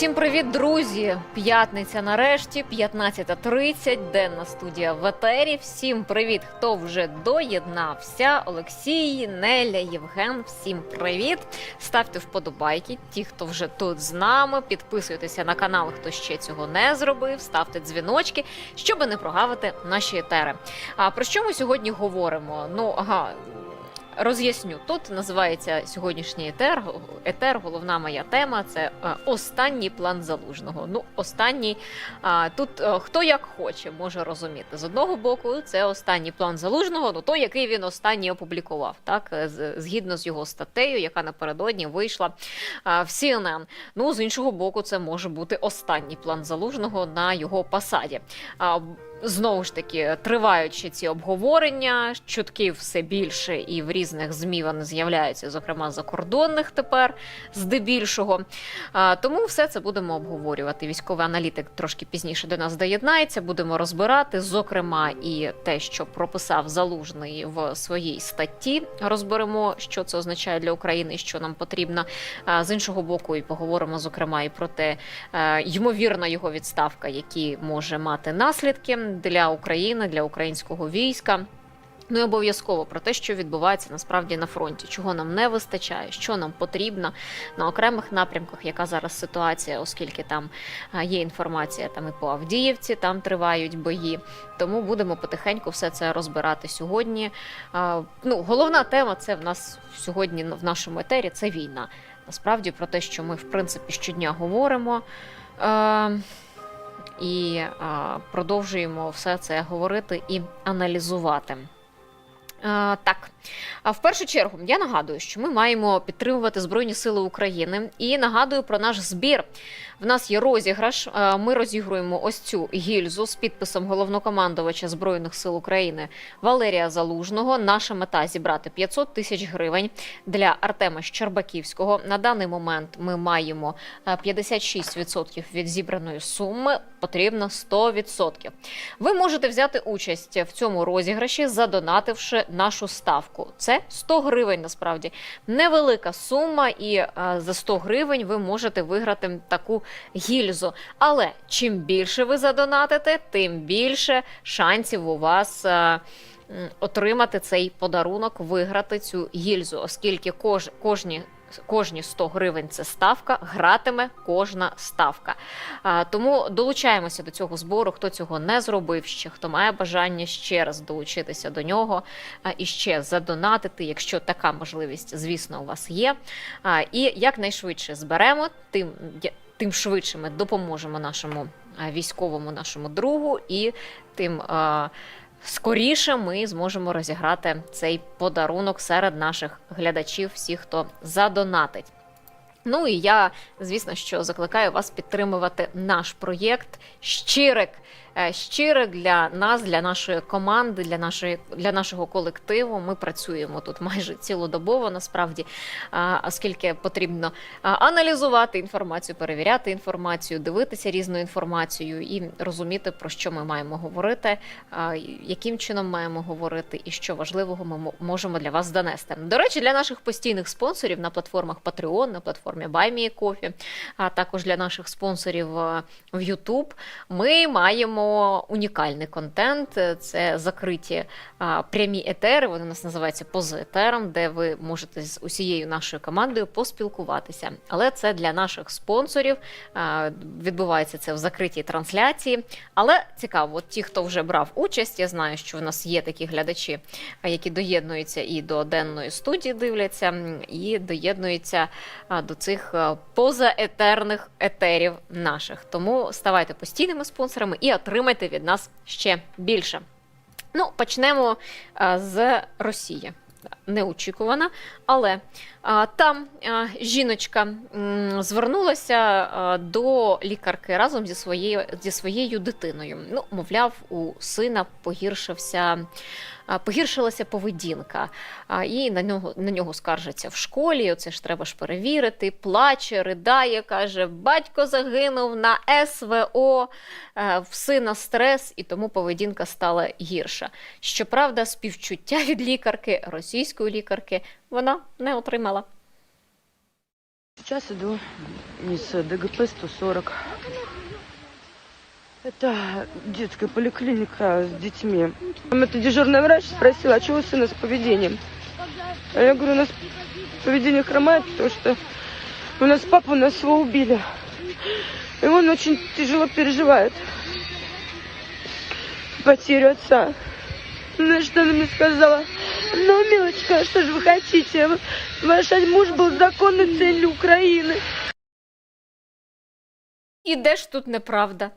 Всім привіт, друзі! П'ятниця нарешті, 15:30, денна студія в етері. Всім привіт, хто вже доєднався. Олексій, Неля, Євген, всім привіт! Ставте вподобайки, ті, хто вже тут з нами, підписуйтеся на канал, хто ще цього не зробив, ставте дзвіночки, щоб не прогавити наші етери. А про що ми сьогодні говоримо? Роз'ясню. Тут називається сьогоднішній етер, головна моя тема – це останній план Залужного. Останній, тут хто як хоче може розуміти. З одного боку, це останній план Залужного, той, який він останній опублікував, так, згідно з його статтею, яка напередодні вийшла в CNN. З іншого боку, це може бути останній план Залужного на його посаді. Знову ж таки, триваючи ці обговорення, чутків все більше і в різних ЗМІ вони з'являються, зокрема закордонних тепер, здебільшого. Тому все це будемо обговорювати. Військовий аналітик трошки пізніше до нас доєднається, будемо розбирати, зокрема, і те, що прописав Залужний в своїй статті. Розберемо, що це означає для України і що нам потрібно. З іншого боку, і поговоримо, зокрема, і про те, ймовірна його відставка, які може мати наслідки для України, для українського війська. І обов'язково про те, що відбувається насправді на фронті, чого нам не вистачає, що нам потрібно на окремих напрямках, яка зараз ситуація, оскільки там є інформація і по Авдіївці, там тривають бої. Тому будемо потихеньку все це розбирати сьогодні. Головна тема це в нас сьогодні в нашому етері – це війна. Насправді про те, що ми, в принципі, щодня говоримо. І продовжуємо все це говорити і аналізувати. Так, в першу чергу я нагадую, що ми маємо підтримувати Збройні Сили України і нагадую про наш збір. В нас є розіграш, ми розігруємо ось цю гільзу з підписом головнокомандувача Збройних Сил України Валерія Залужного. Наша мета – зібрати 500 тисяч гривень для Артема Щербаківського. На даний момент ми маємо 56% від зібраної суми, потрібно 100%. Ви можете взяти участь в цьому розіграші, задонативши нашу ставку. Це 100 гривень, насправді. Невелика сума, і за 100 гривень ви можете виграти таку гільзу. Але чим більше ви задонатите, тим більше шансів у вас отримати цей подарунок, виграти цю гільзу, оскільки кожні 100 гривень – це ставка, гратиме кожна ставка. Тому долучаємося до цього збору, хто цього не зробив ще, хто має бажання ще раз долучитися до нього і ще задонатити, якщо така можливість, звісно, у вас є. І якнайшвидше зберемо, тим швидше ми допоможемо нашому військовому, нашому другу, і тим скоріше ми зможемо розіграти цей подарунок серед наших глядачів, всіх, хто задонатить. І я, звісно, що закликаю вас підтримувати наш проєкт щирик для нас, для нашої команди, для нашого колективу. Ми працюємо тут майже цілодобово, насправді, оскільки потрібно аналізувати інформацію, перевіряти інформацію, дивитися різну інформацію і розуміти, про що ми маємо говорити, яким чином маємо говорити і що важливого ми можемо для вас донести. До речі, для наших постійних спонсорів на платформах Patreon, на платформі Buy Me a Coffee, а також для наших спонсорів в YouTube ми маємо унікальний контент. Це закриті прямі етери, вони у нас називаються поза етером, де ви можете з усією нашою командою поспілкуватися. Але це для наших спонсорів, відбувається це в закритій трансляції. Але цікаво, ті, хто вже брав участь, я знаю, що в нас є такі глядачі, які доєднуються і до денної студії дивляться, і доєднуються до цих позаетерних етерів наших. Тому ставайте постійними спонсорами і отримайте від нас ще більше. Почнемо з Росії. Неочікувана, але там жіночка звернулася до лікарки разом зі своєю дитиною. Мовляв, у сина погіршилася поведінка, і на нього скаржаться в школі, оце ж треба перевірити, плаче, ридає, каже, батько загинув на СВО, в сина стрес, і тому поведінка стала гірша. Щоправда, співчуття від лікарки, російської лікарки, вона не отримала. Сейчас иду из ДГП 140. Это детская поликлиника с детьми. Там это дежурный врач спросила, а что у сына с поведением? А я говорю, у нас поведение хромает, потому что у нас папа, у нас его убили. И он очень тяжело переживает потерю отца. Ну, что она мне сказала? Ну, милочка, что же вы хотите? Ваш муж был законной целью Украины. І де ж тут неправда?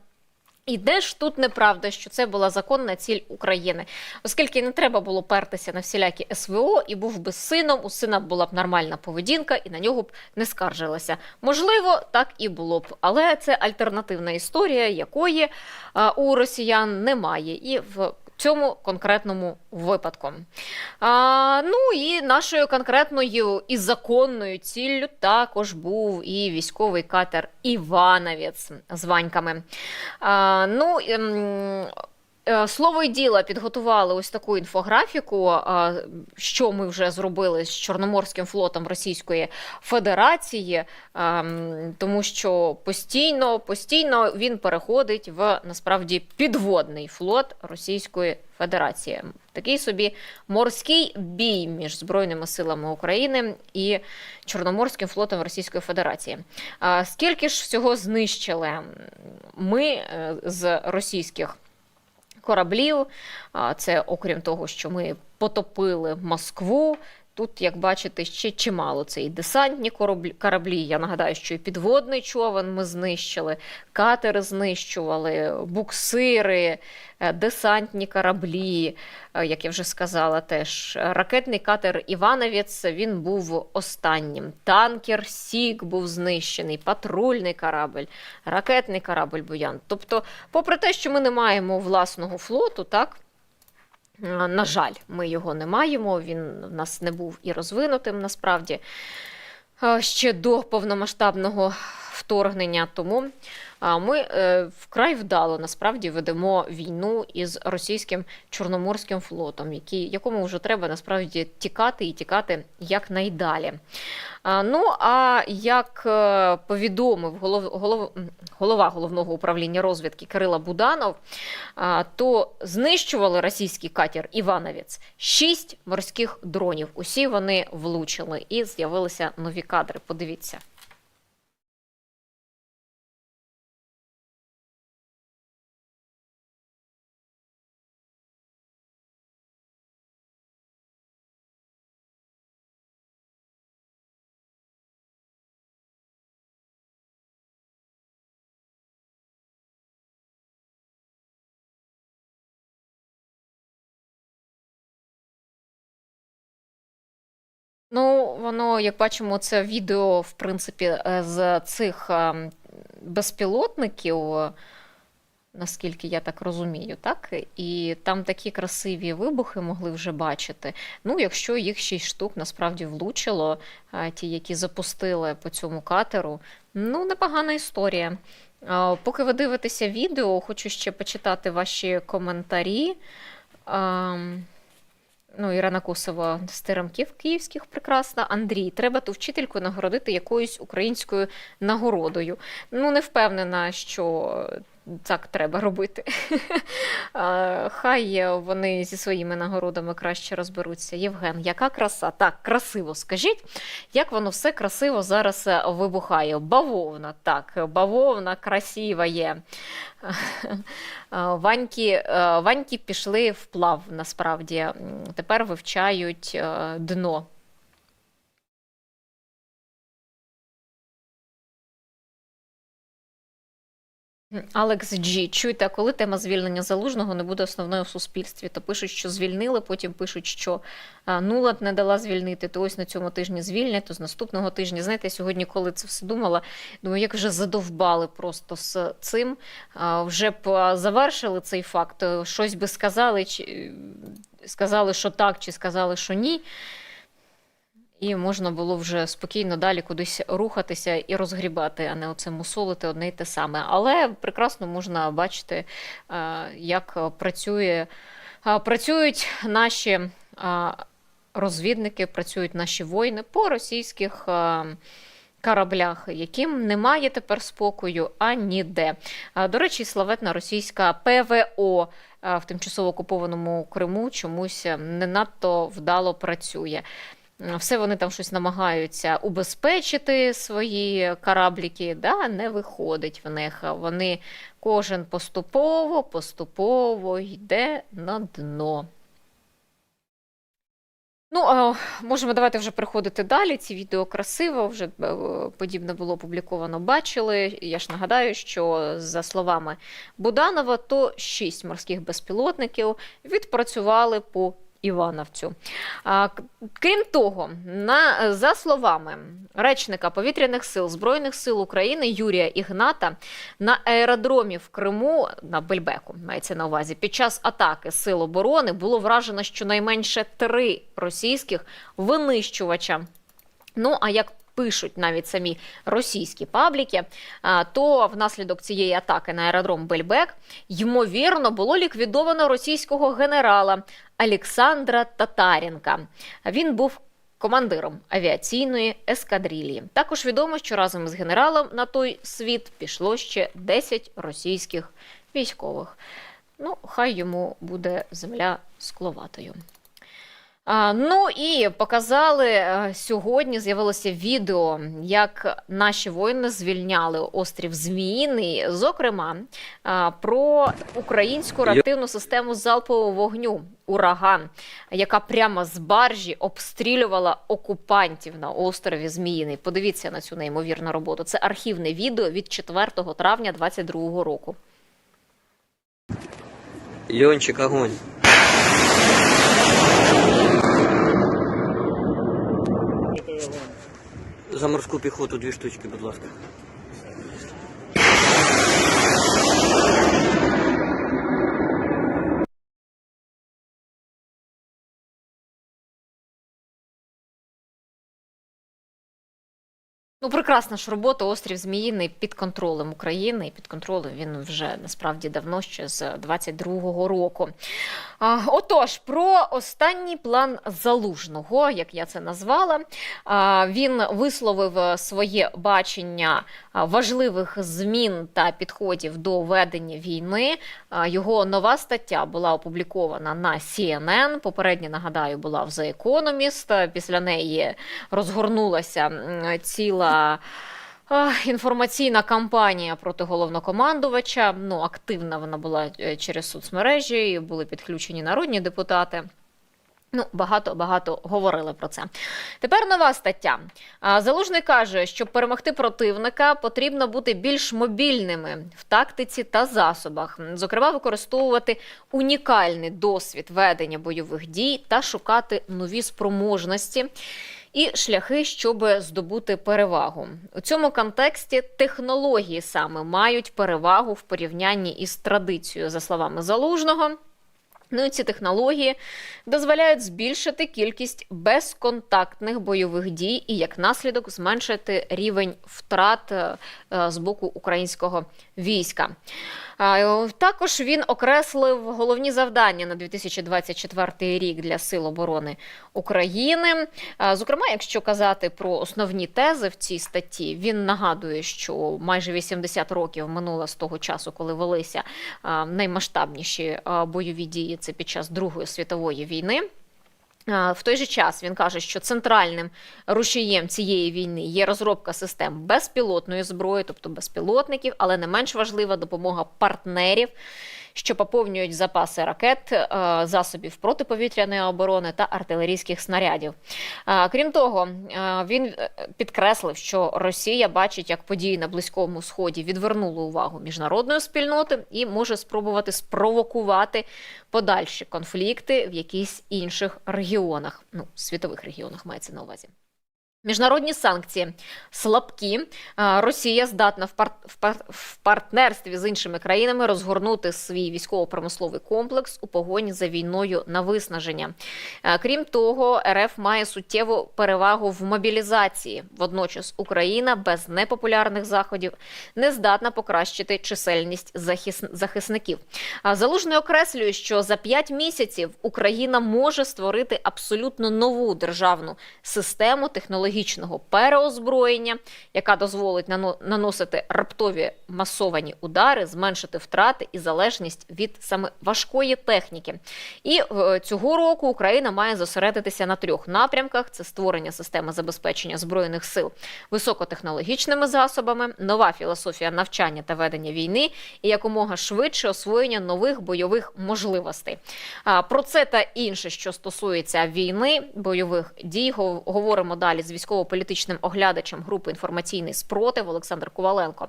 І де ж тут неправда, що це була законна ціль України? Оскільки не треба було пертися на всілякі СВО, і був би сином, у сина була б нормальна поведінка, і на нього б не скаржилася. Можливо, так і було б, але це альтернативна історія, якої у росіян немає. І в цьому конкретному випадку. Ну і нашою конкретною і законною ціллю також був і військовий катер «Івановець» з ваньками. Слово й діло, підготували ось таку інфографіку, що ми вже зробили з Чорноморським флотом Російської Федерації, тому що постійно він переходить в, насправді, підводний флот Російської Федерації. Такий собі морський бій між Збройними силами України і Чорноморським флотом Російської Федерації. Скільки ж всього знищили ми з російських кораблів? Це окрім того, що ми потопили Москву. Тут, як бачите, ще чимало. Це і десантні кораблі. Я нагадаю, що і підводний човен ми знищили, катери знищували, буксири, десантні кораблі, як я вже сказала теж. Ракетний катер «Івановець», він був останнім. Танкер «Сік» був знищений, патрульний корабль, ракетний корабль «Буян». Тобто, попри те, що ми не маємо власного флоту, так, на жаль, ми його не маємо, він в нас не був і розвинутим, насправді, ще до повномасштабного вторгнення. Тому ми вкрай вдало, насправді, ведемо війну із російським Чорноморським флотом, якому вже треба, насправді, тікати і тікати якнайдалі. Ну, а як повідомив голова Головного управління розвідки Кирило Буданов, то знищували російський катер «Івановець» 6 морських дронів. Усі вони влучили і з'явилися нові кадри. Подивіться. Ну, воно, як бачимо, це відео, в принципі, з цих безпілотників, наскільки я так розумію, так? І там такі красиві вибухи могли вже бачити. Ну, якщо їх 6 штук насправді влучило, ті, які запустили по цьому катеру, ну, непогана історія. Поки ви дивитеся відео, хочу ще почитати ваші коментарі. Ну, Ірина Косова з Теремків київських прекрасна. Андрій, треба ту вчительку нагородити якоюсь українською нагородою. Ну, не впевнена, що так треба робити. Хай вони зі своїми нагородами краще розберуться. Євген, яка краса? Так, красиво, скажіть, як воно все красиво зараз вибухає? Бавовна, так, бавовна красива є. Ваньки пішли вплав, насправді. Тепер вивчають дно. Алекс Джі, чуйте, а коли тема звільнення Залужного не буде основною в суспільстві? То пишуть, що звільнили, потім пишуть, що Нуланд не дала звільнити, то ось на цьому тижні звільнять, то з наступного тижня. Знаєте, сьогодні, коли це все думала, думаю, як вже задовбали просто з цим. Вже б завершили цей факт, щось би сказали, чи сказали, що так, чи сказали, що ні. І можна було вже спокійно далі кудись рухатися і розгрібати, а не оце мусолити одне й те саме. Але прекрасно можна бачити, як працюють наші розвідники, працюють наші воїни по російських кораблях, яким немає тепер спокою аніде. До речі, славетна російська ПВО в тимчасово окупованому Криму чомусь не надто вдало працює. Все вони там щось намагаються убезпечити свої корабліки, да, не виходить в них. Вони кожен поступово йде на дно. Ну, можемо давайте вже переходити далі. Ці відео красиво, вже подібне було опубліковано, бачили. Я ж нагадаю, що за словами Буданова, то 6 морських безпілотників відпрацювали по Івановцю. Крім того, за словами речника Повітряних сил Збройних сил України Юрія Ігната, на аеродромі в Криму, на Бельбеку, мається на увазі, під час атаки Сил оборони було вражено щонайменше 3 російських винищувача. Ну, а як пишуть навіть самі російські пабліки, то внаслідок цієї атаки на аеродром Бельбек, ймовірно, було ліквідовано російського генерала Олександра Татаренка. Він був командиром авіаційної ескадрилії. Також відомо, що разом з генералом на той світ пішло ще 10 російських військових. Ну, хай йому буде земля скловатою. Ну і показали сьогодні, з'явилося відео, як наші воїни звільняли острів Зміїний, зокрема, про українську реактивну систему залпового вогню «Ураган», яка прямо з баржі обстрілювала окупантів на острові Зміїний. Подивіться на цю неймовірну роботу. Це архівне відео від 4 травня 2022 року. Льончик, огонь. За морську піхоту 2 штучки, будь ласка. Ну, прекрасна ж робота. Острів Зміїний під контролем України. І під контролем він вже насправді давно, ще з 22-го року. Отож, про останній план Залужного, як я це назвала. Він висловив своє бачення важливих змін та підходів до ведення війни. Його нова стаття була опублікована на CNN. Попередня, нагадаю, була в The Economist. Після неї розгорнулася ціла інформаційна кампанія проти головнокомандувача. Ну, активна вона була через соцмережі, були підключені народні депутати. Ну, багато говорили про це. Тепер нова стаття. Залужний каже, щоб перемогти противника, потрібно бути більш мобільними в тактиці та засобах. Зокрема, використовувати унікальний досвід ведення бойових дій та шукати нові спроможності і шляхи, щоб здобути перевагу. У цьому контексті технології саме мають перевагу в порівнянні із традицією, за словами Залужного. Ну і ці технології дозволяють збільшити кількість безконтактних бойових дій і, як наслідок, зменшити рівень втрат з боку українського війська. Також він окреслив головні завдання на 2024 рік для Сил оборони України. Зокрема, якщо казати про основні тези в цій статті, він нагадує, що майже 80 років минуло з того часу, коли велися наймасштабніші бойові дії, це під час Другої світової війни. В той же час він каже, що центральним рушієм цієї війни є розробка систем безпілотної зброї, тобто безпілотників, але не менш важлива допомога партнерів, що поповнюють запаси ракет, засобів протиповітряної оборони та артилерійських снарядів. Крім того, він підкреслив, що Росія бачить, як події на Близькому Сході відвернули увагу міжнародної спільноти і може спробувати спровокувати подальші конфлікти в якихось інших регіонах, ну, світових регіонах мається на увазі. Міжнародні санкції слабкі. Росія здатна в партнерстві з іншими країнами розгорнути свій військово-промисловий комплекс у погоні за війною на виснаження. Крім того, РФ має суттєву перевагу в мобілізації. Водночас Україна без непопулярних заходів не здатна покращити чисельність захисників. Залужний окреслює, що за 5 місяців Україна може створити абсолютно нову державну систему технологічної технологічного переозброєння, яка дозволить наносити раптові масовані удари, зменшити втрати і залежність від саме важкої техніки. І цього року Україна має зосередитися на 3 напрямках. Це створення системи забезпечення Збройних сил високотехнологічними засобами, нова філософія навчання та ведення війни і якомога швидше освоєння нових бойових можливостей. Про це та інше, що стосується війни, бойових дій, говоримо далі з військово-політичним оглядачем групи «Інформаційний спротив» Олександр Коваленко.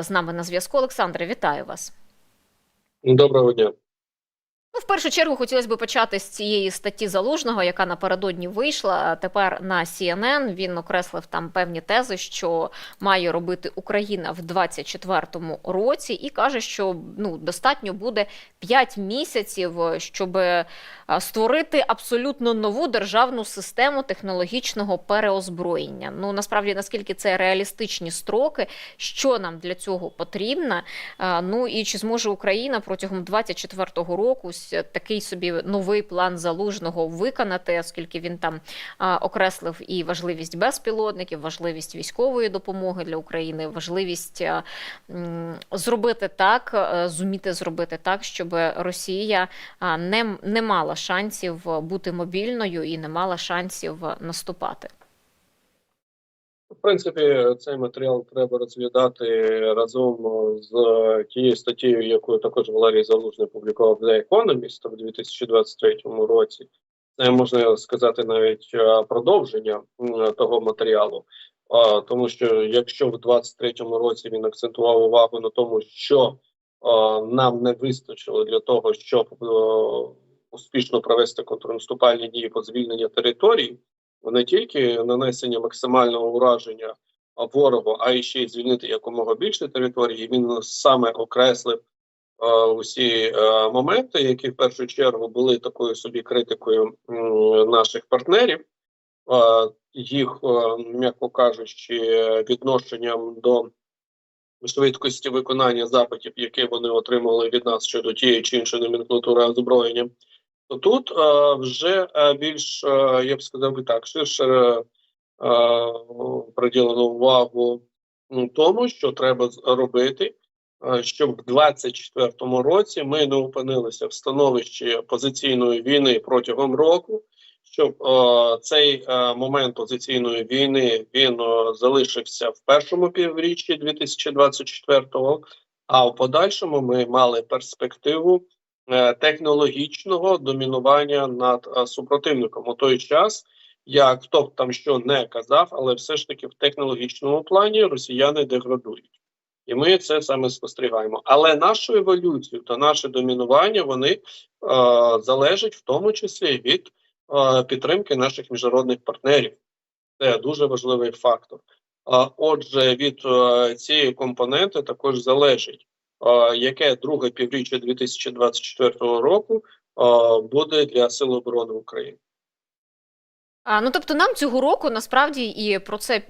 З нами на зв'язку. Олександре, вітаю вас. Доброго дня. В першу чергу хотілося б почати з цієї статті Залужного, яка напередодні вийшла. А тепер на CNN він окреслив там певні тези, що має робити Україна в 2024 році, і каже, що достатньо буде 5 місяців, щоб створити абсолютно нову державну систему технологічного переозброєння. Насправді, наскільки це реалістичні строки, що нам для цього потрібно, і чи зможе Україна протягом 2024 року такий собі новий план Залужного виконати, оскільки він там окреслив і важливість безпілотників, важливість військової допомоги для України, важливість зробити так, зуміти зробити так, щоб Росія не мала шансів бути мобільною і не мала шансів наступати. В принципі, цей матеріал треба розглядати разом з тією статтею, яку також Валерій Залужний публікував в The Economist в 2023 році. Це, можна сказати, навіть продовження того матеріалу. Тому що якщо в 2023 році він акцентував увагу на тому, що нам не вистачило для того, щоб успішно провести контрнаступальні дії по звільненню територій, не тільки нанесення максимального ураження ворогу, а й ще й звільнити якомога більше території. Він саме окреслив усі моменти, які в першу чергу були такою собі критикою наших партнерів, їх, м'яко кажучи, відношенням до швидкості виконання запитів, які вони отримали від нас щодо тієї чи іншої номенклатури озброєння. То тут вже більш, я б сказав би так, ширше приділено увагу тому, що треба робити, щоб в 2024 році ми не опинилися в становищі позиційної війни протягом року, щоб цей момент позиційної війни він залишився в першому півріччі 2024-го, а в подальшому ми мали перспективу технологічного домінування над супротивником у той час, як хто б там що не казав, але все ж таки в технологічному плані росіяни деградують. І ми це саме спостерігаємо. Але нашу еволюцію та наше домінування, вони залежать в тому числі від підтримки наших міжнародних партнерів. Це дуже важливий фактор. Отже, від цієї компоненти також залежить, яке друге півріччя 2024 року буде для Сил оборони України. Тобто нам цього року, насправді, і про це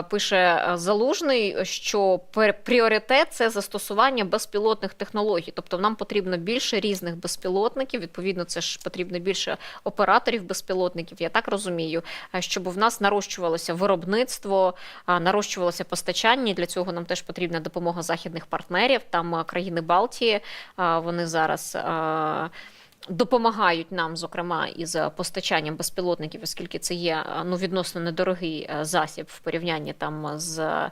пише Залужний, що пріоритет – це застосування безпілотних технологій. Тобто нам потрібно більше різних безпілотників, відповідно, це ж потрібно більше операторів безпілотників, я так розумію, щоб в нас нарощувалося виробництво, нарощувалося постачання, і для цього нам теж потрібна допомога західних партнерів, там країни Балтії, вони зараз допомагають нам, зокрема, із постачанням безпілотників, оскільки це є відносно недорогий засіб в порівнянні там з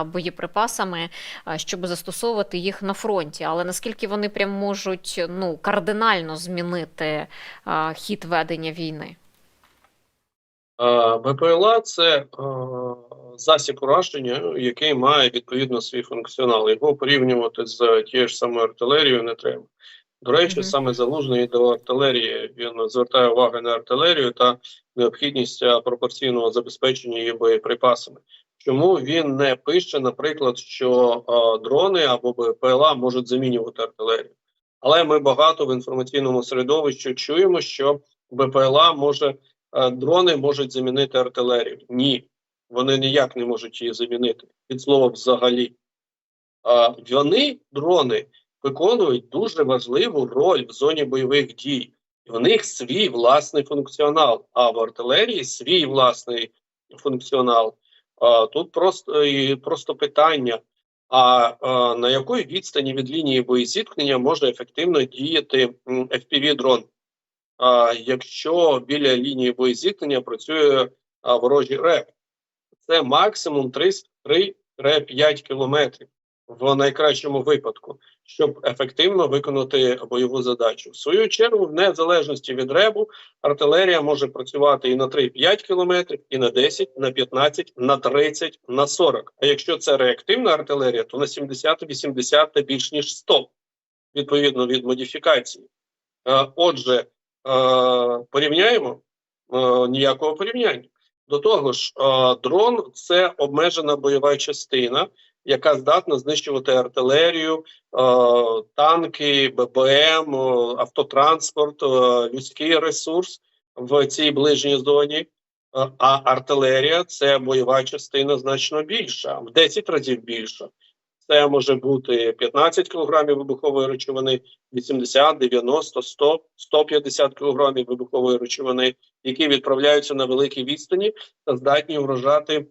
боєприпасами, щоб застосовувати їх на фронті. Але наскільки вони прям можуть кардинально змінити хід ведення війни? БПЛА – це засіб ураження, який має відповідно свій функціонал. Його порівнювати з тією ж самою артилерією не треба. До речі, саме Залужний до артилерії, він звертає увагу на артилерію та необхідність пропорційного забезпечення її боєприпасами. Чому він не пише, наприклад, що дрони або БПЛА можуть замінювати артилерію? Але ми багато в інформаційному середовищі чуємо, що дрони можуть замінити артилерію. Ні, вони ніяк не можуть її замінити. Від слова взагалі. Дрони, виконують дуже важливу роль в зоні бойових дій. І в них свій власний функціонал, а в артилерії свій власний функціонал. Тут просто питання, на якої відстані від лінії боєзіткнення може ефективно діяти FPV-дрон? Якщо біля лінії боєзіткнення працює ворожий РЕП? Це максимум 3-5 кілометрів в найкращому випадку, щоб ефективно виконати бойову задачу. В свою чергу, в незалежності від РЕБу, артилерія може працювати і на 3-5 кілометрів, і на 10, на 15, на 30, на 40. А якщо це реактивна артилерія, то на 70, 80 та більш ніж 100, відповідно від модифікації. Отже, порівняємо? Ніякого порівняння. До того ж, дрон – це обмежена бойова частина, яка здатна знищувати артилерію, танки, ББМ, автотранспорт, людський ресурс в цій ближній зоні. А артилерія – це бойова частина значно більша, в 10 разів більша. Це може бути 15 кг вибухової речовини, 80, 90, 100, 150 кг вибухової речовини, які відправляються на великій відстані та здатні вражати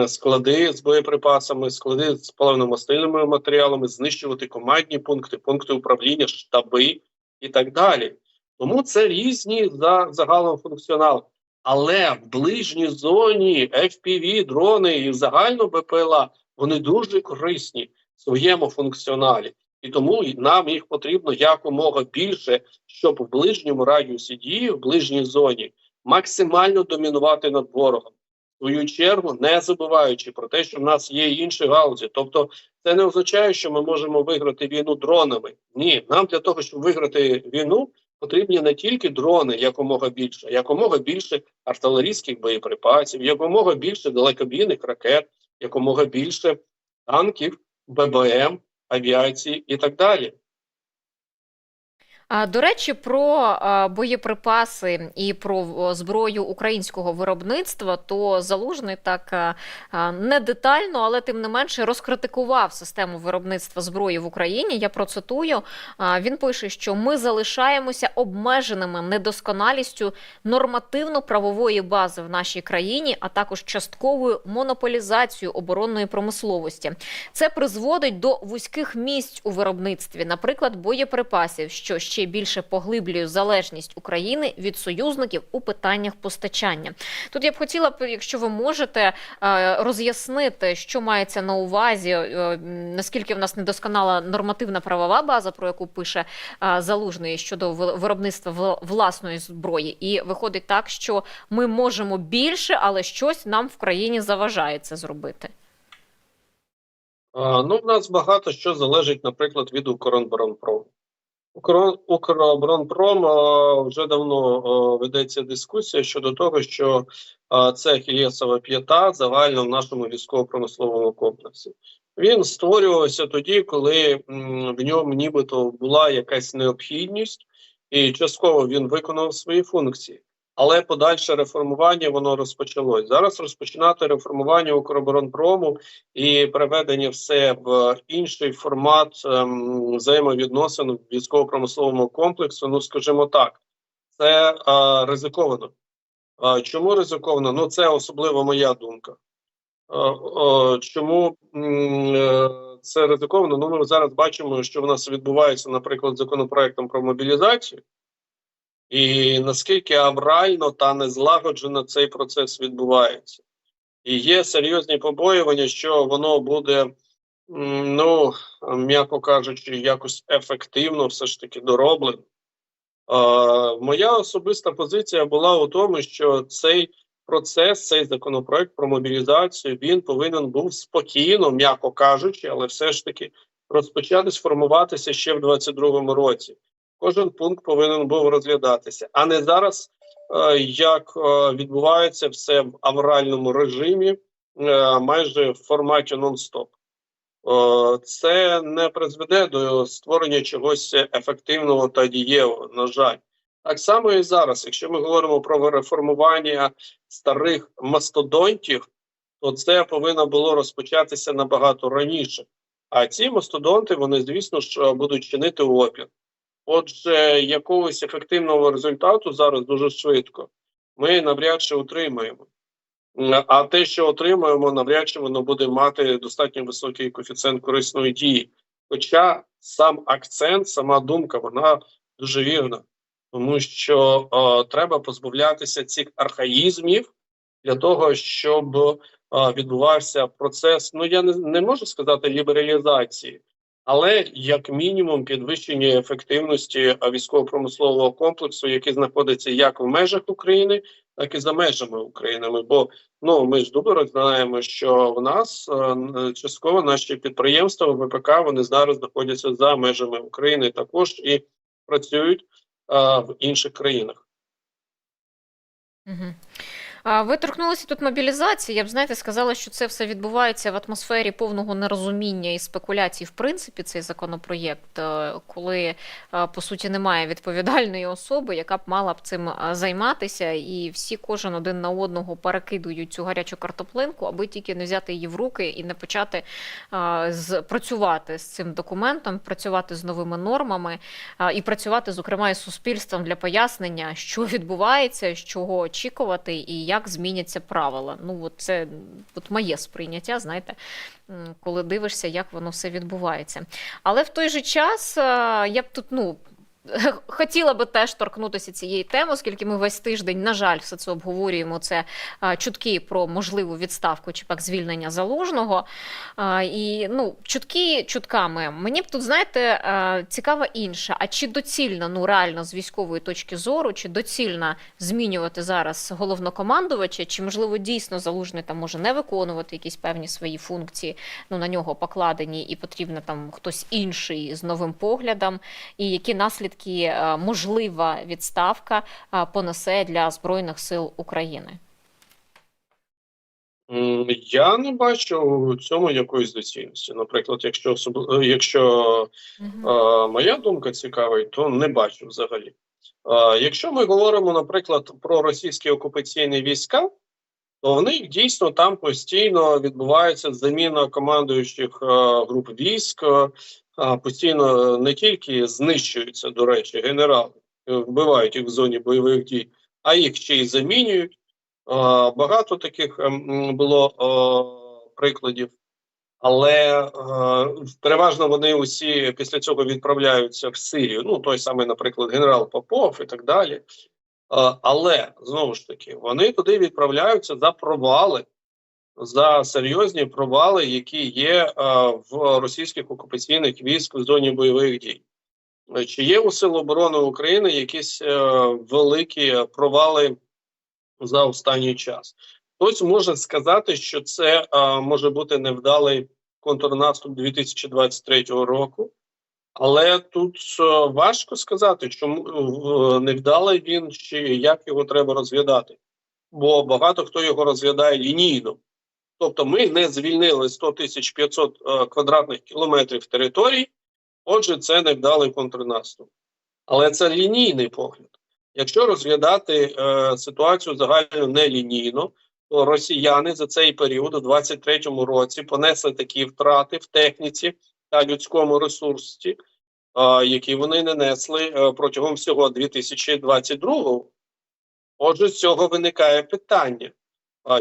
склади з боєприпасами, склади з паливно-мастильними матеріалами, знищувати командні пункти, пункти управління, штаби і так далі. Тому це різні за загалом функціонал. Але в ближній зоні FPV, дрони і загально БПЛА, вони дуже корисні в своєму функціоналі. І тому нам їх потрібно якомога більше, щоб в ближньому радіусі дії, в ближній зоні, максимально домінувати над ворогом. В свою чергу, не забуваючи про те, що в нас є інші галузі. Тобто це не означає, що ми можемо виграти війну дронами. Ні, нам для того, щоб виграти війну, потрібні не тільки дрони якомога більше артилерійських боєприпасів, якомога більше далекобійних ракет, якомога більше танків, ББМ, авіації і так далі. До речі, про боєприпаси і про зброю українського виробництва, то Залужний так не детально, але тим не менше розкритикував систему виробництва зброї в Україні. Я процитую. Він пише, що ми залишаємося обмеженими недосконалістю нормативно-правової бази в нашій країні, а також частковою монополізацією оборонної промисловості. Це призводить до вузьких місць у виробництві, наприклад, боєприпасів, що ще більше поглиблює залежність України від союзників у питаннях постачання. Тут я б хотіла, якщо ви можете, роз'яснити, що мається на увазі, наскільки в нас недосконала нормативна правова база, про яку пише Залужний щодо виробництва власної зброї. І виходить так, що ми можемо більше, але щось нам в країні заважає це зробити. В нас багато що залежить, наприклад, від Укроборонпрому. Укроборонпром вже давно ведеться дискусія щодо того, що це ахіллесова п'ята загально в нашому військово-промисловому комплексі. Він створювався тоді, коли в ньому нібито була якась необхідність, і частково він виконав свої функції. Але подальше реформування воно розпочалось. Зараз розпочинати реформування Укроборонпрому і приведення все в інший формат взаємовідносин в військово-промисловому комплексу, скажімо так, це ризиковано. Чому ризиковано? Це особливо моя думка. Чому це ризиковано? Ми зараз бачимо, що в нас відбувається, наприклад, законопроектом про мобілізацію. І наскільки аврально та незлагоджено цей процес відбувається. І є серйозні побоювання, що воно буде, м'яко кажучи, якось ефективно все ж таки дороблено. Моя особиста позиція була у тому, що цей процес, цей законопроект про мобілізацію, він повинен був спокійно, м'яко кажучи, але все ж таки розпочатись формуватися ще в 2022 році. Кожен пункт повинен був розглядатися, а не зараз, як відбувається все в авральному режимі, майже в форматі нон-стоп. Це не призведе до створення чогось ефективного та дієвого, на жаль. Так само і зараз, якщо ми говоримо про реформування старих мастодонтів, то це повинно було розпочатися набагато раніше. А ці мастодонти, вони, звісно ж, будуть чинити опір. Отже, якогось ефективного результату зараз дуже швидко ми навряд чи отримаємо. А те, що отримуємо, навряд чи воно буде мати достатньо високий коефіцієнт корисної дії. Хоча сам акцент, сама думка, вона дуже вірна. Тому що треба позбавлятися цих архаїзмів для того, щоб відбувався процес, ну я не можу сказати лібералізації, але як мінімум підвищення ефективності військово-промислового комплексу, який знаходиться як в межах України, так і за межами України. Бо ну ми ж добре знаємо, що в нас частково наші підприємства ВПК вони зараз знаходяться за межами України, також і працюють в інших країнах. Угу. Ви торкнулися тут мобілізації. Я б, знаєте, сказала, що це все відбувається в атмосфері повного нерозуміння і спекуляцій, в принципі, цей законопроєкт, коли, по суті, немає відповідальної особи, яка б мала б цим займатися, і всі кожен один на одного перекидують цю гарячу картоплинку, аби тільки не взяти її в руки і не почати працювати з цим документом, працювати з новими нормами і працювати, зокрема, із суспільством для пояснення, що відбувається, чого очікувати і як зміняться правила. Ну, от це от моє сприйняття, знаєте, коли дивишся, як воно все відбувається. Але в той же час я б тут, хотіла би теж торкнутися цієї теми, оскільки ми весь тиждень, на жаль, все це обговорюємо. Це чутки про можливу відставку чи пак звільнення Залужного. І, чутки чутками. Мені б тут, знаєте, цікава інша. А чи доцільно, реально з військової точки зору, чи доцільно змінювати зараз головнокомандувача, чи, можливо, дійсно Залужний там може не виконувати якісь певні свої функції, на нього покладені, і потрібно там хтось інший з новим поглядом, і які наслідки можлива відставка понесе для Збройних сил України? Я не бачу у цьому якоїсь доцільності. Наприклад, якщо моя думка цікавить, то не бачу взагалі. Якщо ми говоримо, наприклад, про російські окупаційні війська, то в них дійсно там постійно відбувається заміна командуючих груп військ, постійно не тільки знищуються, до речі, генерали, вбивають їх в зоні бойових дій, а їх ще й замінюють. Багато таких було прикладів, але переважно вони усі після цього відправляються в Сирію. Той самий, наприклад, генерал Попов і так далі. Але, знову ж таки, вони туди відправляються за провали, за серйозні провали, які є в російських окупаційних військ в зоні бойових дій. Чи є у Сил оборони України якісь великі провали за останній час? Хтось може сказати, що це може бути невдалий контрнаступ 2023 року, але тут важко сказати, чому невдалий він, чи як його треба розглядати. Бо багато хто його розглядає лінійно. Тобто ми не звільнили 100 500 квадратних кілометрів територій, отже, це невдалий контрнаступ. Але це лінійний погляд. Якщо розглядати ситуацію загально нелінійно, то росіяни за цей період у 2023 році понесли такі втрати в техніці та людському ресурсі, які вони не несли протягом всього 2022 року. Отже, з цього виникає питання.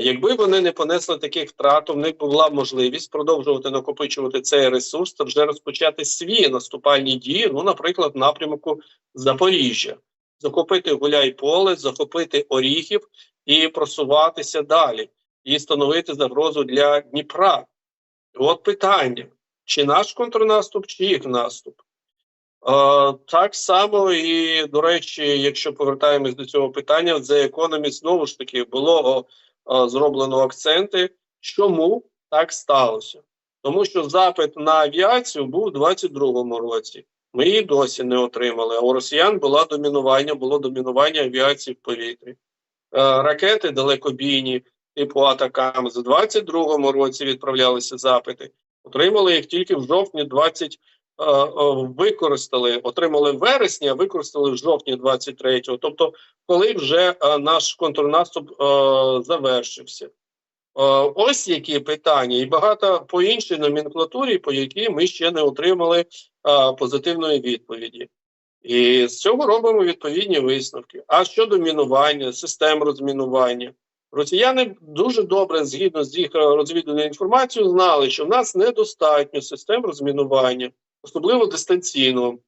Якби вони не понесли таких втрат, у них була можливість продовжувати накопичувати цей ресурс та вже розпочати свої наступальні дії, наприклад, в напрямку Запоріжжя. Захопити Гуляйполе, захопити Оріхів і просуватися далі. І становити загрозу для Дніпра. От питання, чи наш контрнаступ, чи їх наступ? Так само і, до речі, якщо повертаємось до цього питання, в The Economist, знову ж таки, було зроблено акценти, чому так сталося. Тому що запит на авіацію був у 2022 році. Ми її досі не отримали, а у росіян було домінування авіації в повітрі. Ракети далекобійні, типу Атакам, з 2022 році відправлялися запити. Отримали їх тільки в жовтні отримали в вересні, а використали в жовтні 23-го. Тобто, коли вже наш контрнаступ завершився. Ось які питання. І багато по іншій номенклатурі, по якій ми ще не отримали позитивної відповіді. І з цього робимо відповідні висновки. А щодо мінування, систем розмінування, Росіяни дуже добре, згідно з їх розвідуваною інформацією, знали, що в нас недостатньо систем розмінування, особливо дистанційного.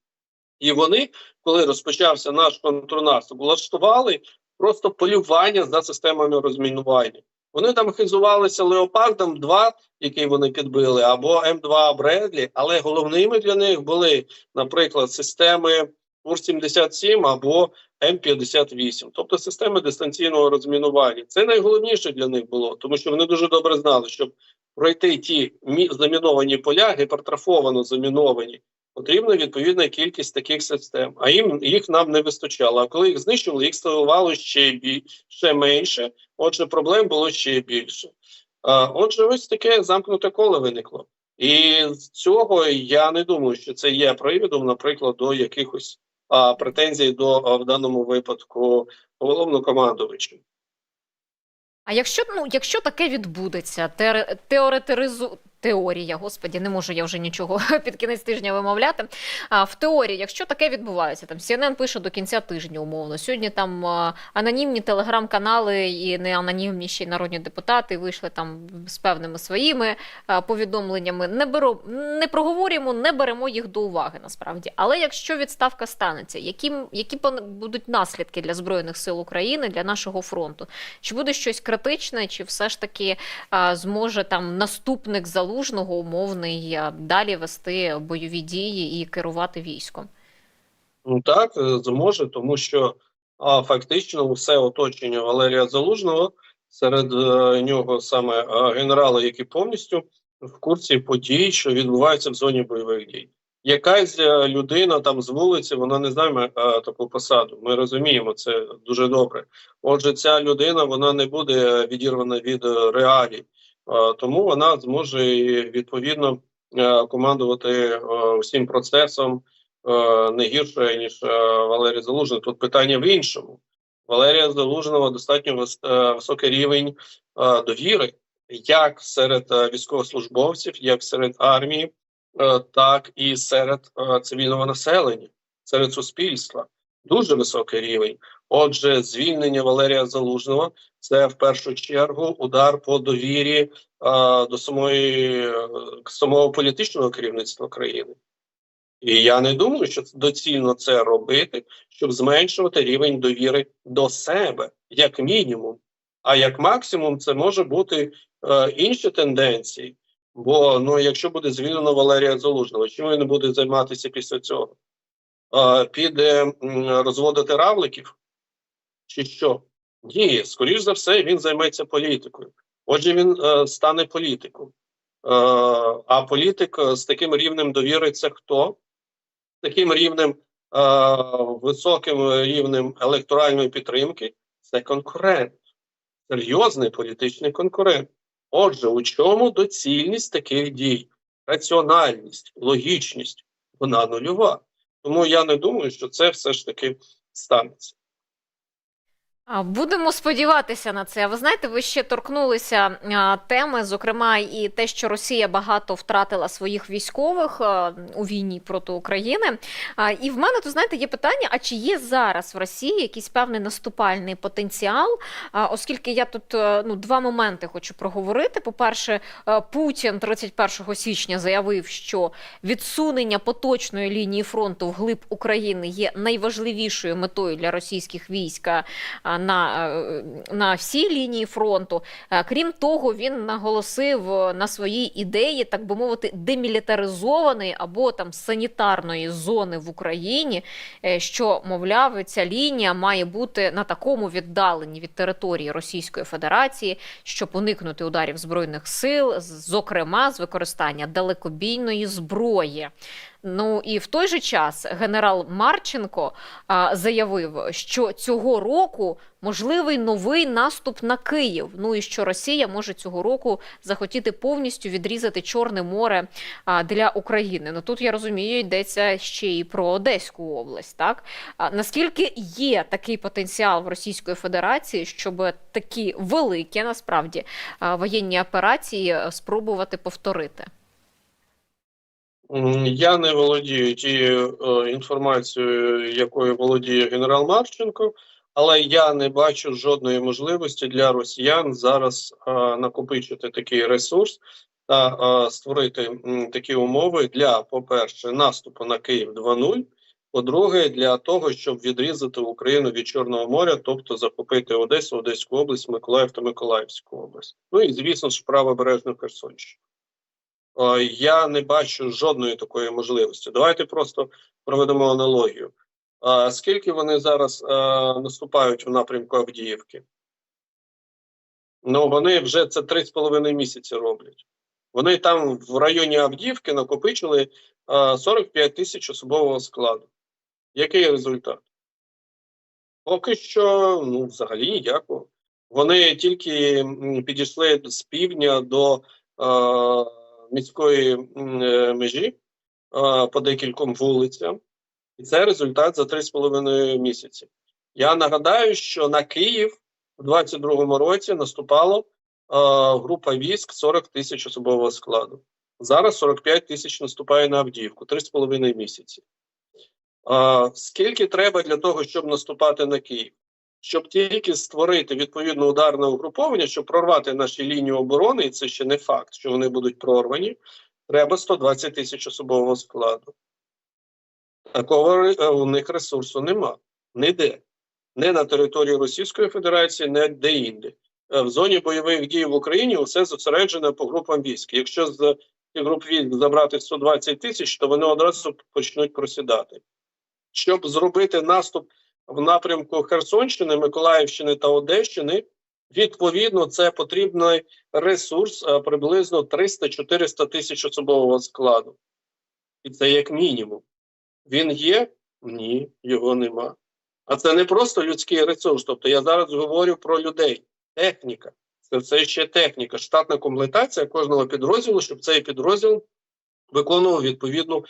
І вони, коли розпочався наш контрнаступ, влаштували просто полювання за системами розмінування. Вони там хизувалися Леопардом 2, який вони підбили, або М2 Бредлі, але головними для них були, наприклад, системи УР-77 або М58, тобто системи дистанційного розмінування. Це найголовніше для них було, тому що вони дуже добре знали, щоб пройти ті заміновані поля, гіпертрофовано заміновані, потрібна відповідна кількість таких систем, а їх нам не вистачало. А коли їх знищували, їх ставало ще менше, отже, проблем було ще більше. Отже, ось таке замкнуте коло виникло. І з цього я не думаю, що це є приводом, наприклад, до якихось претензій до, в даному випадку, головнокомандувача. А якщо таке відбудеться, теорія, господі, не можу я вже нічого під кінець тижня вимовляти. В теорії, якщо таке відбувається, там CNN пише до кінця тижня, умовно. Сьогодні там анонімні телеграм-канали і не анонімні ще й народні депутати вийшли там з певними своїми повідомленнями. Не проговорюємо, не беремо їх до уваги, насправді. Але якщо відставка станеться, які будуть наслідки для Збройних сил України, для нашого фронту? Чи буде щось критичне, чи все ж таки зможе там наступник Залужного, умовний, далі вести бойові дії і керувати військом? Ну так, зможе, тому що фактично все оточення Валерія Залужного, серед нього саме генерали, які повністю в курсі подій, що відбуваються в зоні бойових дій. Якась людина там з вулиці, вона не займе таку посаду. Ми розуміємо це дуже добре. Отже, ця людина, вона не буде відірвана від реалій. Тому вона зможе відповідно командувати всім процесом не гірше, ніж Валерій Залужний. Тут питання в іншому. Валерія Залужного достатньо високий рівень довіри, як серед військовослужбовців, як серед армії, так і серед цивільного населення, серед суспільства. Дуже високий рівень. Отже, звільнення Валерія Залужного – це в першу чергу удар по довірі до самого політичного керівництва країни. І я не думаю, що доцільно це робити, щоб зменшувати рівень довіри до себе, як мінімум. А як максимум це може бути інші тенденції. Бо якщо буде звільнено Валерія Залужного, чим він буде займатися після цього? Піде розводити равликів? Чи що? Ні, скоріш за все, він займеться політикою. Отже, він стане політиком. А політик з таким рівнем довіри – це хто? З таким рівнем, високим рівнем електоральної підтримки – це конкурент. Серйозний політичний конкурент. Отже, у чому доцільність таких дій? Раціональність, логічність – вона нульова. Тому я не думаю, що це все ж таки станеться. Будемо сподіватися на це. Ви знаєте, ви ще торкнулися теми, зокрема, і те, що Росія багато втратила своїх військових у війні проти України. І в мене, тут, знаєте, є питання, а чи є зараз в Росії якийсь певний наступальний потенціал? Оскільки я тут два моменти хочу проговорити. По-перше, Путін 31 січня заявив, що відсунення поточної лінії фронту вглиб України є найважливішою метою для російських військ на всій лінії фронту. Крім того, він наголосив на своїй ідеї, так би мовити, демілітаризованої або там санітарної зони в Україні, що, мовляв, ця лінія має бути на такому віддаленні від території Російської Федерації, щоб уникнути ударів Збройних сил, зокрема з використання далекобійної зброї. Ну і в той же час генерал Марченко заявив, що цього року можливий новий наступ на Київ. Ну і що Росія може цього року захотіти повністю відрізати Чорне море для України. Ну тут, я розумію, йдеться ще і про Одеську область, так? Наскільки є такий потенціал в Російської Федерації, щоб такі великі, насправді, воєнні операції спробувати повторити? Я не володію тією інформацією, якою володіє генерал Марченко. Але я не бачу жодної можливості для росіян зараз накопичити такий ресурс та створити такі умови для, по-перше, наступу на Київ 2.0, по-друге, для того, щоб відрізати Україну від Чорного моря, тобто захопити Одесу, Одеську область, Миколаїв та Миколаївську область. Ну і, звісно ж, правобережну Херсонщину. Я не бачу жодної такої можливості. Давайте просто проведемо аналогію. Скільки вони зараз наступають в напрямку Авдіївки? Ну, вони вже це 3,5 місяці роблять. Вони там в районі Авдіївки накопичили 45 тисяч особового складу. Який результат? Поки що, ну, взагалі ніякого. Вони тільки підійшли з півдня до міської межі по декільком вулицям. І це результат за 3,5 місяці. Я нагадаю, що на Київ у 2022 році наступала група військ 40 тисяч особового складу. Зараз 45 тисяч наступає на Авдіївку, 3,5 місяці. Скільки треба для того, щоб наступати на Київ? Щоб тільки створити відповідне ударне угруповання, щоб прорвати наші лінії оборони, і це ще не факт, що вони будуть прорвані, треба 120 тисяч особового складу. Такого у них ресурсу нема. Ніде. Не на території Російської Федерації, не де-інде. В зоні бойових дій в Україні все зосереджено по групам військ. Якщо з цих груп військ забрати 120 тисяч, то вони одразу почнуть просідати. Щоб зробити наступ в напрямку Херсонщини, Миколаївщини та Одещини, відповідно, це потрібний ресурс приблизно 300-400 тисяч особового складу. І це як мінімум. Він є? Ні, його нема. А це не просто людський ресурс. Тобто я зараз говорю про людей. Техніка. Це все ще техніка. Штатна комплектація кожного підрозділу, щоб цей підрозділ виконував відповідну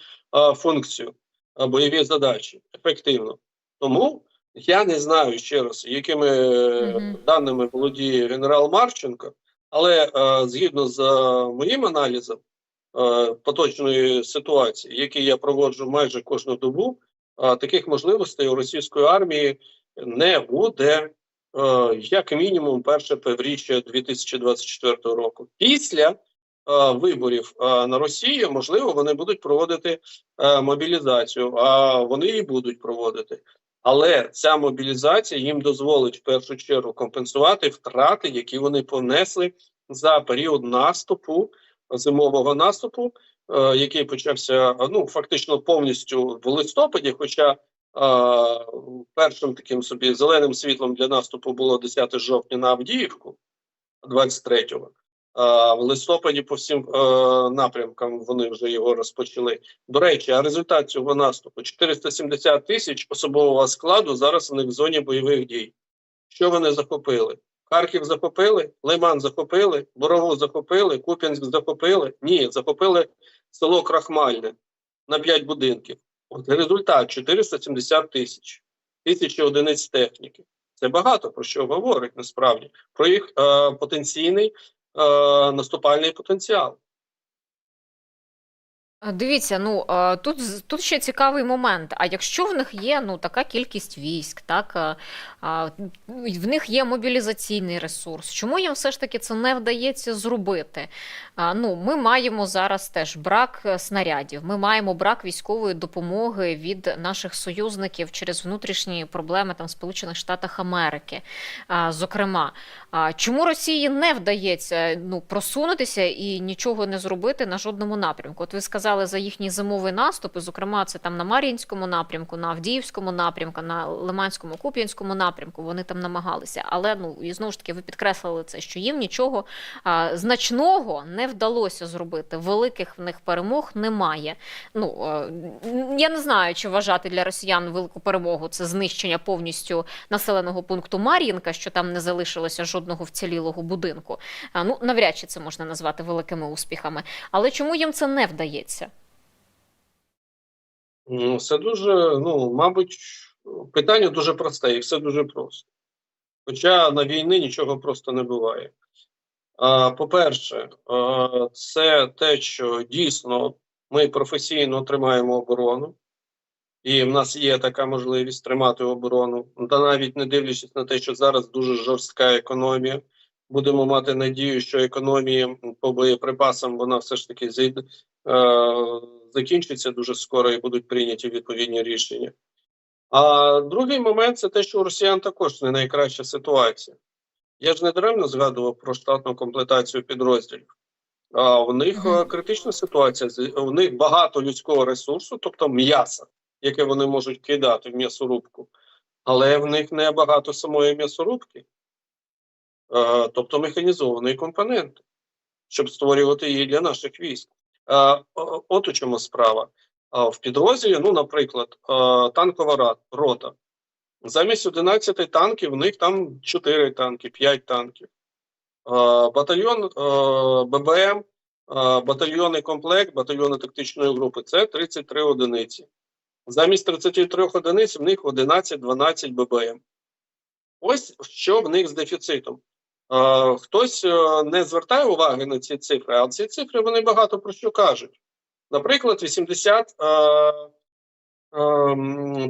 функцію, бойові задачі ефективно. Тому я не знаю ще раз, якими даними володіє генерал Марченко, але згідно з моїм аналізом поточної ситуації, який я проводжу майже кожну добу, таких можливостей у російської армії не буде, як мінімум, перше півріччя 2024 року. Після виборів на Росії, можливо, вони будуть проводити мобілізацію, а вони її будуть проводити. Але ця мобілізація їм дозволить в першу чергу компенсувати втрати, які вони понесли за період наступу, зимового наступу, який почався, ну, фактично повністю в листопаді, хоча першим таким собі зеленим світлом для наступу було 10 жовтня на Авдіївку, 23-го. В листопаді по всім напрямкам вони вже його розпочали. До речі, а результат цього наступу – 470 тисяч особового складу зараз у них в зоні бойових дій. Що вони захопили? Харків захопили, Лиман захопили, Борову захопили, Куп'янськ захопили. Ні, захопили село Крахмальне на 5 будинків. От результат – 470 тисяч. Тисячі одиниць техніки. Це багато про що говорить насправді. Про їх потенційний наступальний потенціал. Дивіться, ну тут ще цікавий момент. А якщо в них є така кількість військ, так в них є мобілізаційний ресурс, чому їм все ж таки це не вдається зробити? Ми маємо зараз теж брак снарядів, ми маємо брак військової допомоги від наших союзників через внутрішні проблеми там в Сполучених Штатах Америки, зокрема. Чому Росії не вдається просунутися і нічого не зробити на жодному напрямку? От ви сказали за їхній зимовий наступ, і, зокрема, це там на Мар'їнському напрямку, на Авдіївському напрямку, на Лиманському, Куп'янському напрямку вони там намагалися. Але, і знову ж таки, ви підкреслили це, що їм нічого значного не вдалося зробити. Великих в них перемог немає. Я не знаю, чи вважати для росіян велику перемогу це знищення повністю населеного пункту Мар'їнка, що там не залишилося жодного вцілілого будинку. Навряд чи це можна назвати великими успіхами. Але чому їм це не вдається? Це дуже, мабуть, питання дуже просте і все дуже просто. Хоча на війні нічого просто не буває. По-перше, це те, що дійсно ми професійно тримаємо оборону. і в нас є така можливість тримати оборону. Та навіть не дивлячись на те, що зараз дуже жорстка економія, будемо мати надію, що економія по боєприпасам вона все ж таки закінчиться дуже скоро і будуть прийняті відповідні рішення. А другий момент – це те, що у росіян також не найкраща ситуація. Я ж не даремно згадував про штатну комплектацію підрозділів. А у них критична ситуація, у них багато людського ресурсу, тобто м'яса, яке вони можуть кидати в м'ясорубку, але в них не багато самої м'ясорубки, тобто механізованої компоненти, щоб створювати її для наших військ. От у чому справа. В підрозділі, ну, наприклад, танкова рота. Замість 11 танків, в них там 4 танки, 5 танків. Батальйон ББМ, батальйонний комплект, батальйони тактичної групи – це 33 одиниці. Замість 33 одиниць в них 11-12 ББМ. Ось що в них з дефіцитом. Хтось не звертає уваги на ці цифри, а ці цифри вони багато про що кажуть. Наприклад, 80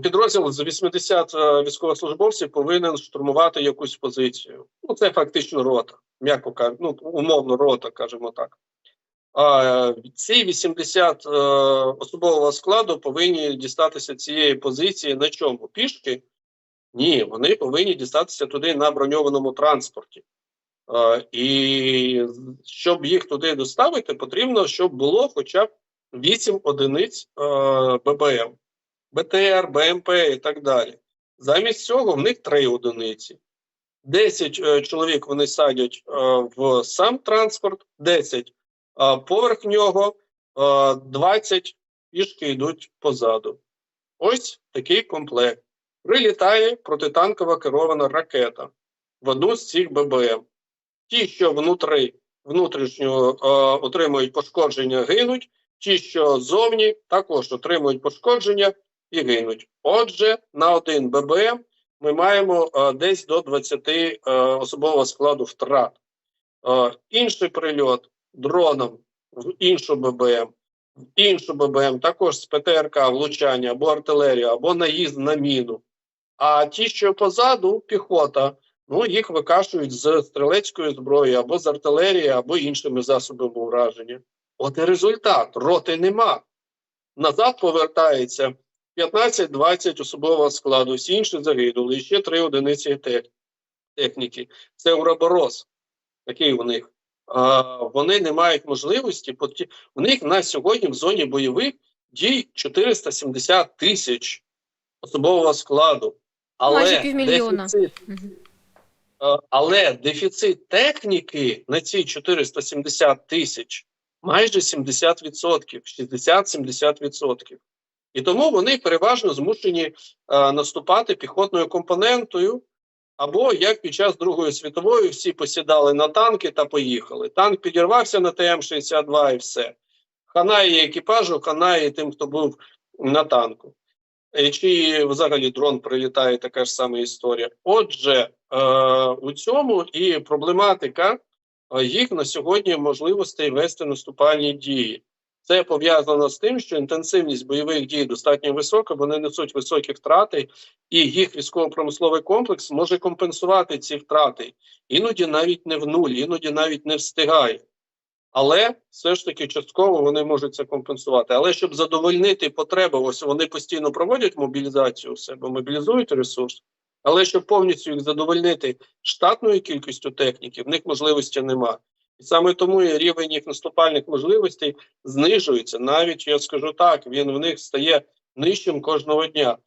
підрозділ з 80 військовослужбовців повинен штурмувати якусь позицію. Ну, це фактично рота, м'яко кажучи, ну, умовно рота, кажемо так. Ці 80 особового складу повинні дістатися цієї позиції на чому? Пішки? Ні, вони повинні дістатися туди на броньованому транспорті. І щоб їх туди доставити, потрібно, щоб було хоча б 8 одиниць ББМ, БТР, БМП і так далі. Замість цього в них 3 одиниці. 10 чоловік вони садять в сам транспорт, 10 поверх нього, 20 пішки йдуть позаду. Ось такий комплект. Прилітає протитанкова керована ракета в одну з цих ББМ. Ті, що внутрішньо отримують пошкодження, гинуть. Ті, що зовні, також отримують пошкодження і гинуть. Отже, на один ББМ ми маємо десь до 20 особового складу втрат. Інший прильот дроном в іншу ББМ, також з ПТРК влучання або артилерія, або наїзд на міну. А ті, що позаду, піхота, ну, їх викашують з стрілецької зброї, або з артилерії, або іншими засобами ураження. От і результат. Роти нема. Назад повертається 15-20 особового складу, всі інші загинули, і ще 3 одиниці техніки. Це уроборос. Такий у них. Вони не мають можливості, у них на сьогодні в зоні бойових дій 470 тисяч особового складу. Майже півмільйона. Але дефіцит техніки на ці 470 тисяч майже 70%, 60-70%. І тому вони переважно змушені наступати піхотною компонентою, або, як під час Другої світової, всі посідали на танки та поїхали. Танк підірвався на ТМ-62 і все. Хана і екіпажу, хана і тим, хто був на танку. Чи взагалі дрон прилітає, така ж сама історія. Отже, у цьому і проблематика їх на сьогодні можливостей вести наступальні дії. Це пов'язано з тим, що інтенсивність бойових дій достатньо висока, вони несуть високі втрати, і їх військово-промисловий комплекс може компенсувати ці втрати. Іноді навіть не в нуль, іноді навіть не встигає. Але все ж таки частково вони можуть це компенсувати. Але щоб задовольнити потреби, ось вони постійно проводять мобілізацію у себе, мобілізують ресурс, але щоб повністю їх задовольнити штатною кількістю техніки, в них можливості нема. І саме тому і рівень їх наступальних можливостей знижується. Навіть, я скажу так, він в них стає нижчим кожного дня.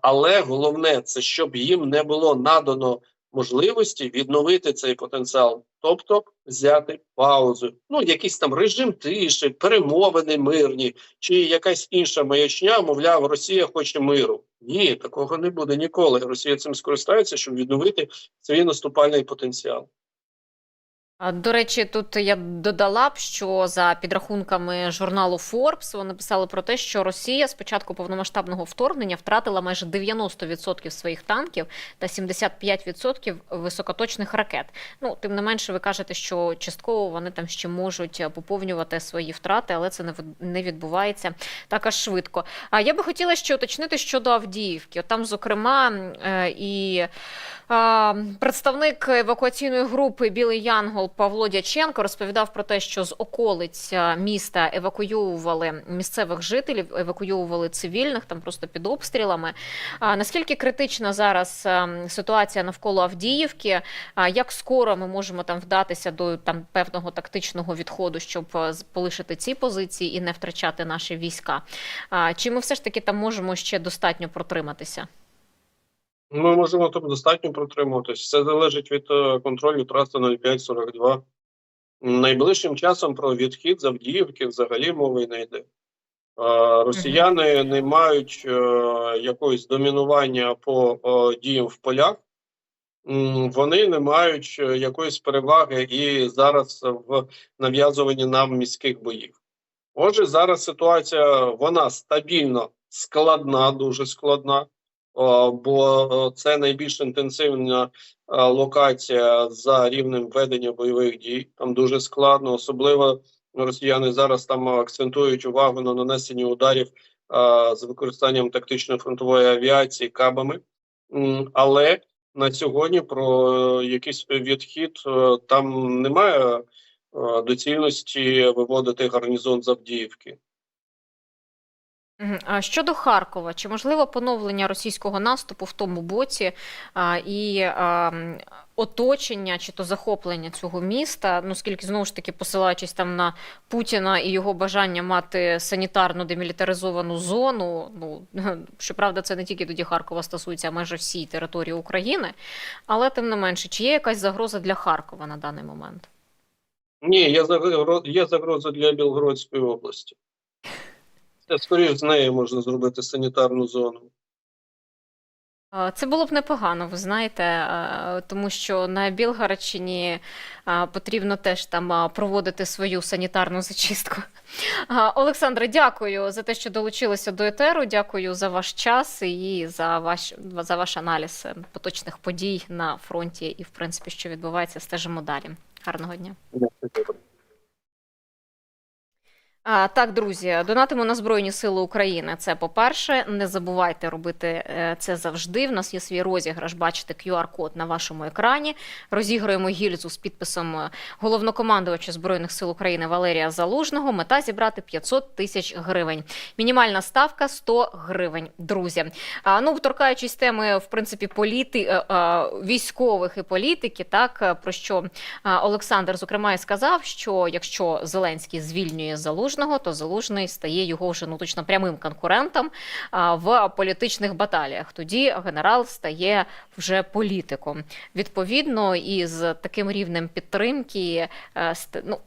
Але головне, це щоб їм не було надано можливості відновити цей потенціал. Тобто взяти паузу. Ну, якийсь там режим тиші, перемовини мирні, чи якась інша маячня, мовляв, Росія хоче миру. Ні, такого не буде ніколи. Росія цим скористається, щоб відновити свій наступальний потенціал. До речі, тут я додала б, що за підрахунками журналу Forbes вони писали про те, що Росія з початку повномасштабного вторгнення втратила майже 90% своїх танків та 75% високоточних ракет. Ну, тим не менше, ви кажете, що частково вони там ще можуть поповнювати свої втрати, але це не відбувається так аж швидко. А я би хотіла ще уточнити щодо Авдіївки. От там, зокрема, і представник евакуаційної групи «Білий Янгол» Павло Дяченко розповідав про те, що з околиць міста евакуювали місцевих жителів, евакуювали цивільних, там просто під обстрілами. Наскільки критична зараз ситуація навколо Авдіївки? Як скоро ми можемо там вдатися до там певного тактичного відходу, щоб полишити ці позиції і не втрачати наші війська? Чи ми все ж таки там можемо ще достатньо протриматися? Ми можемо там достатньо протримуватись. Все залежить від контролю траси 0542. Найближчим часом про відхід з Авдіївки взагалі мови не йде. Росіяни не мають якогось домінування по діям в полях. Вони не мають якоїсь переваги і зараз в нав'язуванні нам міських боїв. Отже, зараз ситуація, вона стабільно складна, дуже складна. Бо це найбільш інтенсивна локація за рівнем ведення бойових дій. Там дуже складно, особливо росіяни зараз там акцентують увагу на нанесенні ударів з використанням тактичної фронтової авіації кабами. Але на сьогодні про якийсь відхід там немає доцільності виводити гарнізон з Авдіївки. А щодо Харкова, чи можливо поновлення російського наступу в тому боці і оточення чи то захоплення цього міста, ну скільки знову ж таки посилаючись там на Путіна і його бажання мати санітарну демілітаризовану зону, ну щоправда це не тільки тоді Харкова стосується, а майже всій території України, але тим не менше, чи є якась загроза для Харкова на даний момент? Ні, є загроза для Білгородської області. Скоріше з неї можна зробити санітарну зону. Це було б непогано, ви знаєте, тому що на Білгородщині потрібно теж там проводити свою санітарну зачистку. Олександре, дякую за те, що долучилися до етеру, дякую за ваш час і за ваш аналіз поточних подій на фронті і, в принципі, що відбувається, стежимо далі. Гарного дня. Так, друзі, донатимо на Збройні Сили України. Це по-перше. Не забувайте робити це завжди. В нас є свій розіграш, бачите QR-код на вашому екрані. Розіграємо гільзу з підписом головнокомандувача Збройних Сил України Валерія Залужного. Мета зібрати 500 тисяч гривень. Мінімальна ставка 100 гривень, друзі. Ну, торкаючись теми, в принципі, військових і політики, так, про що Олександр, зокрема, і сказав, що якщо Зеленський звільнює Залужного, то Залужний стає його вже точно прямим конкурентом в політичних баталіях. Тоді генерал стає вже політиком. Відповідно, і з таким рівнем підтримки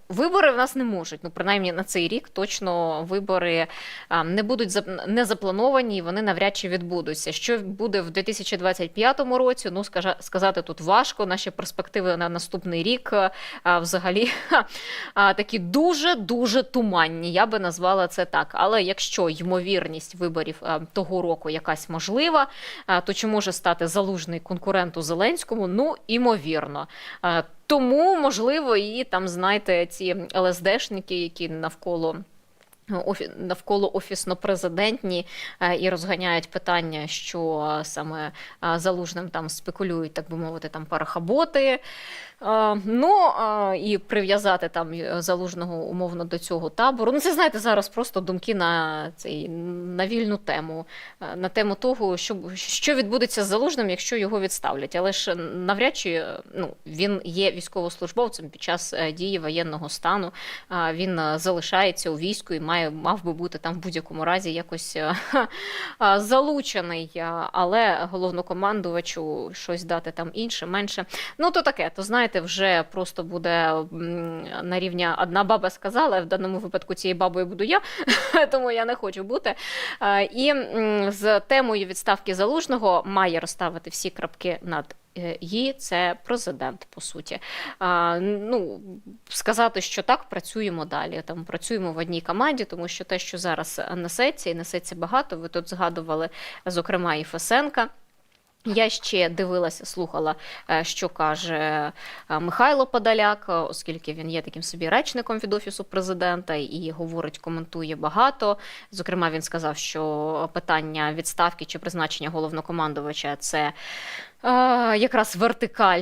вибори в нас не можуть. Ну, принаймні на цей рік точно вибори не будуть не заплановані, вони навряд чи відбудуться. Що буде в 2025 році, ну, сказати тут важко. Наші перспективи на наступний рік взагалі такі дуже-дуже туманні. Я би назвала це так. Але якщо ймовірність виборів того року якась можлива, то чи може стати Залужний конкуренту Зеленському? Ну, імовірно. Тому, можливо, і там, знаєте, ці ЛСДшники, які навколо офісно-президентні і розганяють питання, що саме Залужним там спекулюють, так би мовити, там парахаботи. І прив'язати там Залужного умовно до цього табору. Ну, це, знаєте, зараз просто думки на вільну тему. На тему того, що відбудеться з Залужним, якщо його відставлять. Але ж навряд чи він є військовослужбовцем під час дії воєнного стану. Він залишається у війську і мав би бути там в будь-якому разі якось залучений. Але головнокомандувачу щось дати там інше, менше. Ну, то таке, то знаєте, вже просто буде на рівні одна баба сказала, в даному випадку цією бабою буду я, тому я не хочу бути. І з темою відставки Залужного має розставити всі крапки над її це президент, по суті. Ну, сказати, що так, працюємо далі, там, працюємо в одній команді, тому що те, що зараз несеться, і несеться багато, ви тут згадували, зокрема, і Фесенка. Я ще дивилася, слухала, що каже Михайло Подоляк, оскільки він є таким собі речником від Офісу президента і говорить, коментує багато. Зокрема, він сказав, що питання відставки чи призначення головнокомандувача – це якраз вертикаль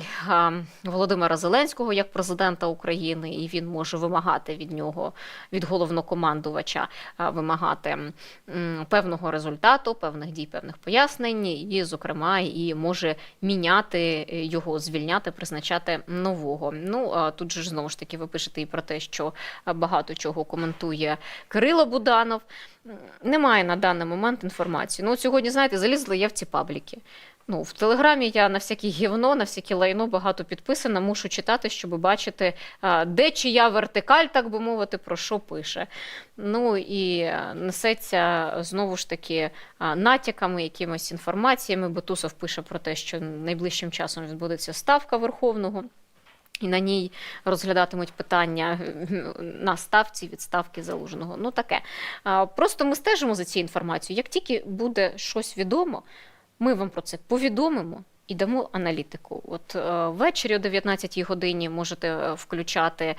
Володимира Зеленського як президента України, і він може вимагати від нього, від головнокомандувача, вимагати певного результату, певних дій, певних пояснень, і, зокрема, і може міняти його, звільняти, призначати нового. Ну, тут же ж, знову ж таки, ви пишете і про те, що багато чого коментує Кирило Буданов. Немає на даний момент інформації. Ну, от сьогодні, знаєте, залізли я в ці пабліки. Ну, в Телеграмі я на всяке гівно, на всяке лайно багато підписана, мушу читати, щоб бачити, де чия вертикаль, так би мовити, про що пише. Ну, і несеться, знову ж таки, натяками, якимось інформаціями. Бутусов пише про те, що найближчим часом відбудеться ставка Верховного, і на ній розглядатимуть питання на ставці відставки Залужного. Ну, таке. Просто ми стежимо за цією інформацією. Як тільки буде щось відомо, ми вам про це повідомимо і дамо аналітику. От ввечері о 19-й годині можете включати,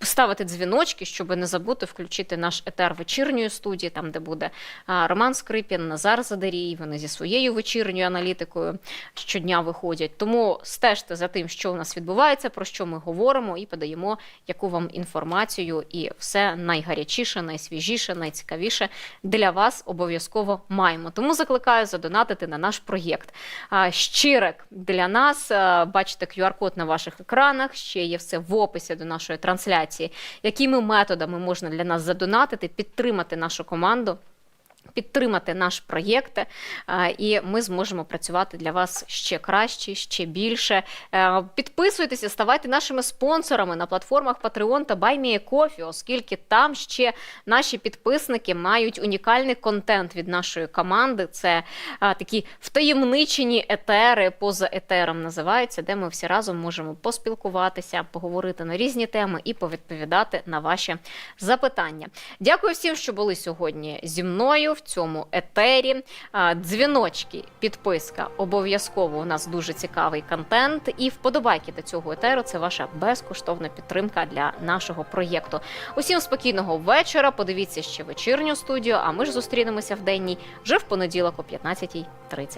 ставити дзвіночки, щоб не забути включити наш етер вечірньої студії, там, де буде Роман Скрипін, Назар Задарій, вони зі своєю вечірньою аналітикою щодня виходять. Тому стежте за тим, що у нас відбувається, про що ми говоримо, і подаємо яку вам інформацію, і все найгарячіше, найсвіжіше, найцікавіше для вас обов'язково маємо. Тому закликаю задонатити на наш проєкт. Щирик для нас. Бачите QR-код на ваших екранах, ще є все в описі до нашої трансляції. Якими методами можна для нас задонатити, підтримати нашу команду, підтримати наш проєкт, і ми зможемо працювати для вас ще краще, ще більше. Підписуйтеся, ставайте нашими спонсорами на платформах Patreon та BuyMeACoffee, оскільки там ще наші підписники мають унікальний контент від нашої команди. Це такі втаємничені етери, поза етером називаються, де ми всі разом можемо поспілкуватися, поговорити на різні теми і повідповідати на ваші запитання. Дякую всім, що були сьогодні зі мною в цьому етері. Дзвіночки, підписка, обов'язково, у нас дуже цікавий контент. І вподобайки до цього етеру – це ваша безкоштовна підтримка для нашого проєкту. Усім спокійного вечора, подивіться ще вечірню студію, а ми ж зустрінемося в денній вже в понеділок о 15:30.